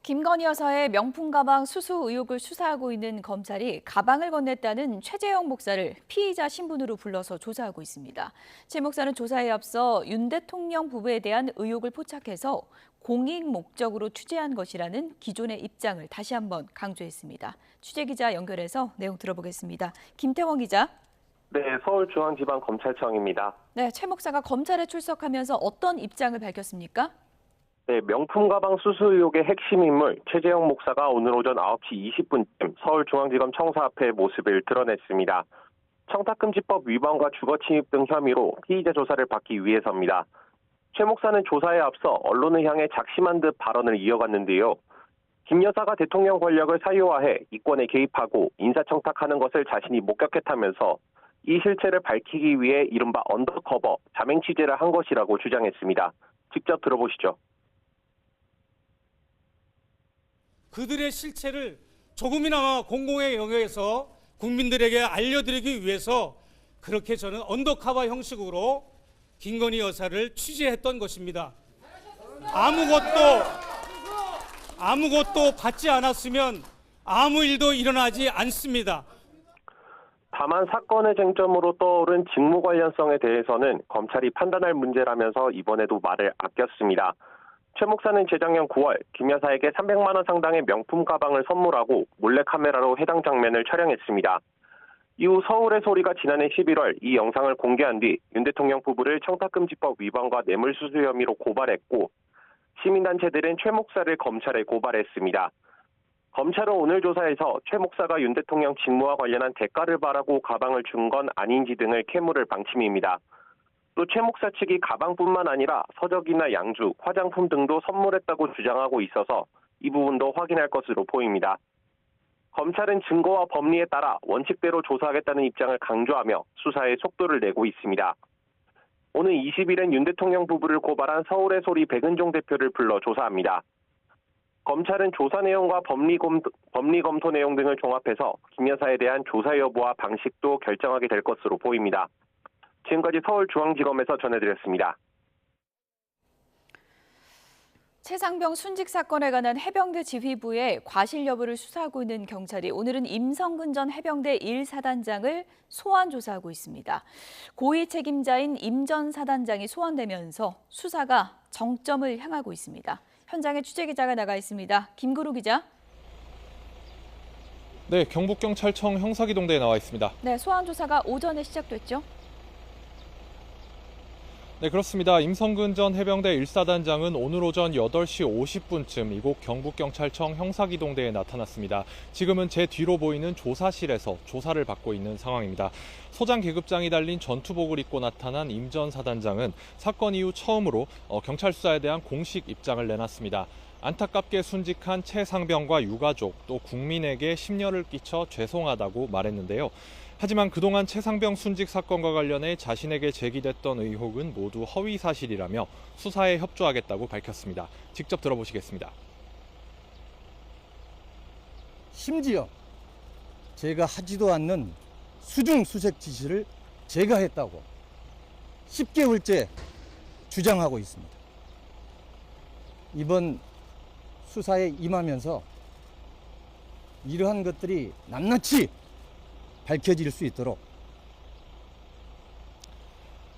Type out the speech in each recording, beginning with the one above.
김건희 여사의 명품 가방 수수 의혹을 수사하고 있는 검찰이 가방을 건넸다는 최재형 목사를 피의자 신분으로 불러서 조사하고 있습니다. 최 목사는 조사에 앞서 윤 대통령 부부에 대한 의혹을 포착해서 공익 목적으로 취재한 것이라는 기존의 입장을 다시 한번 강조했습니다. 취재기자 연결해서 내용 들어보겠습니다. 김태원 기자. 네, 서울중앙지방검찰청입니다. 네, 최 목사가 검찰에 출석하면서 어떤 입장을 밝혔습니까? 네, 명품 가방 수수 의혹의 핵심 인물 최재형 목사가 오늘 오전 9시 20분쯤 서울중앙지검 청사 앞에 모습을 드러냈습니다. 청탁금지법 위반과 주거침입 등 혐의로 피의자 조사를 받기 위해서입니다. 최 목사는 조사에 앞서 언론을 향해 작심한 듯 발언을 이어갔는데요. 김 여사가 대통령 권력을 사유화해 이권에 개입하고 인사청탁하는 것을 자신이 목격했다면서 이 실체를 밝히기 위해 이른바 언더커버, 자맹 취재를 한 것이라고 주장했습니다. 직접 들어보시죠. 그들의 실체를 조금이나마 공공의 영역에서 국민들에게 알려드리기 위해서 그렇게 저는 언더커버 형식으로 김건희 여사를 취재했던 것입니다. 아무것도 받지 않았으면 아무 일도 일어나지 않습니다. 다만 사건의 쟁점으로 떠오른 직무 관련성에 대해서는 검찰이 판단할 문제라면서 이번에도 말을 아꼈습니다. 최 목사는 재작년 9월 김 여사에게 300만 원 상당의 명품 가방을 선물하고 몰래카메라로 해당 장면을 촬영했습니다. 이후 서울의 소리가 지난해 11월 이 영상을 공개한 뒤 윤 대통령 부부를 청탁금지법 위반과 뇌물수수 혐의로 고발했고 시민단체들은 최 목사를 검찰에 고발했습니다. 검찰은 오늘 조사에서 최 목사가 윤 대통령 직무와 관련한 대가를 바라고 가방을 준 건 아닌지 등을 캐물을 방침입니다. 또 최 목사 측이 가방뿐만 아니라 서적이나 양주, 화장품 등도 선물했다고 주장하고 있어서 이 부분도 확인할 것으로 보입니다. 검찰은 증거와 법리에 따라 원칙대로 조사하겠다는 입장을 강조하며 수사에 속도를 내고 있습니다. 오늘 20일엔 윤 대통령 부부를 고발한 서울의 소리 백은종 대표를 불러 조사합니다. 검찰은 조사 내용과 법리 검토 내용 등을 종합해서 김 여사에 대한 조사 여부와 방식도 결정하게 될 것으로 보입니다. 지금까지 서울중앙지검에서 전해드렸습니다. 최상병 순직 사건에 관한 해병대 지휘부의 과실 여부를 수사하고 있는 경찰이 오늘은 임성근 전 해병대 1사단장을 소환 조사하고 있습니다. 고위 책임자인 임 전 사단장이 소환되면서 수사가 정점을 향하고 있습니다. 현장에 취재기자가 나가 있습니다. 김구루 기자. 네, 경북경찰청 형사기동대에 나와 있습니다. 네, 소환 조사가 오전에 시작됐죠? 네, 그렇습니다. 임성근 전 해병대 1사단장은 오늘 오전 8시 50분쯤 이곳 경북경찰청 형사기동대에 나타났습니다. 지금은 제 뒤로 보이는 조사실에서 조사를 받고 있는 상황입니다. 소장 계급장이 달린 전투복을 입고 나타난 임 전 사단장은 사건 이후 처음으로 경찰 수사에 대한 공식 입장을 내놨습니다. 안타깝게 순직한 최 상병과 유가족 또 국민에게 심려를 끼쳐 죄송하다고 말했는데요. 하지만 그동안 최 상병 순직 사건과 관련해 자신에게 제기됐던 의혹은 모두 허위 사실이라며 수사에 협조하겠다고 밝혔습니다. 직접 들어보시겠습니다. 심지어 제가 하지도 않는 수중 수색 지시를 제가 했다고 10개월째 주장하고 있습니다. 이번 수사에 임하면서 이러한 것들이 낱낱이 밝혀질 수 있도록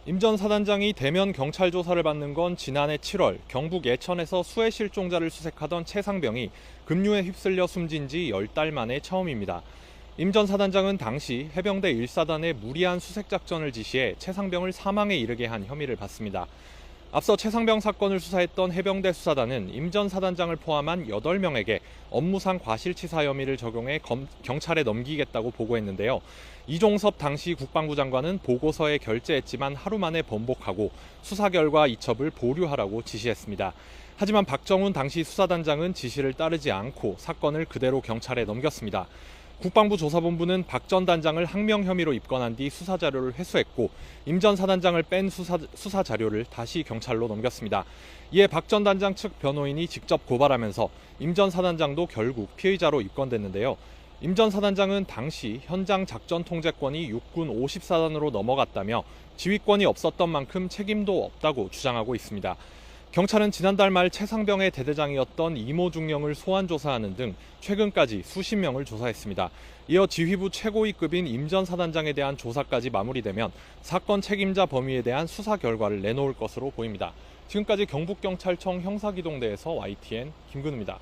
임 전 사단장이 대면 경찰 조사를 받는 건 지난해 7월 경북 예천에서 수해 실종자를 수색하던 최 상병이 급류에 휩쓸려 숨진 지 10달 만에 처음입니다. 임 전 사단장은 당시 해병대 1사단에 무리한 수색 작전을 지시해 최 상병을 사망에 이르게 한 혐의를 받습니다. 앞서 최 상병 사건을 수사했던 해병대 수사단은 임 전 사단장을 포함한 8명에게 업무상 과실치사 혐의를 적용해 경찰에 넘기겠다고 보고했는데요. 이종섭 당시 국방부 장관은 보고서에 결재했지만 하루 만에 번복하고 수사 결과 이첩을 보류하라고 지시했습니다. 하지만 박정훈 당시 수사단장은 지시를 따르지 않고 사건을 그대로 경찰에 넘겼습니다. 국방부 조사본부는 박 전 단장을 항명 혐의로 입건한 뒤 수사 자료를 회수했고 임 전 사단장을 뺀 수사 자료를 다시 경찰로 넘겼습니다. 이에 박 전 단장 측 변호인이 직접 고발하면서 임 전 사단장도 결국 피의자로 입건됐는데요. 임 전 사단장은 당시 현장 작전 통제권이 육군 54단으로 넘어갔다며 지휘권이 없었던 만큼 책임도 없다고 주장하고 있습니다. 경찰은 지난달 말 최상병의 대대장이었던 이모 중령을 소환 조사하는 등 최근까지 수십 명을 조사했습니다. 이어 지휘부 최고위급인 임 전 사단장에 대한 조사까지 마무리되면 사건 책임자 범위에 대한 수사 결과를 내놓을 것으로 보입니다. 지금까지 경북경찰청 형사기동대에서 YTN 김근우입니다.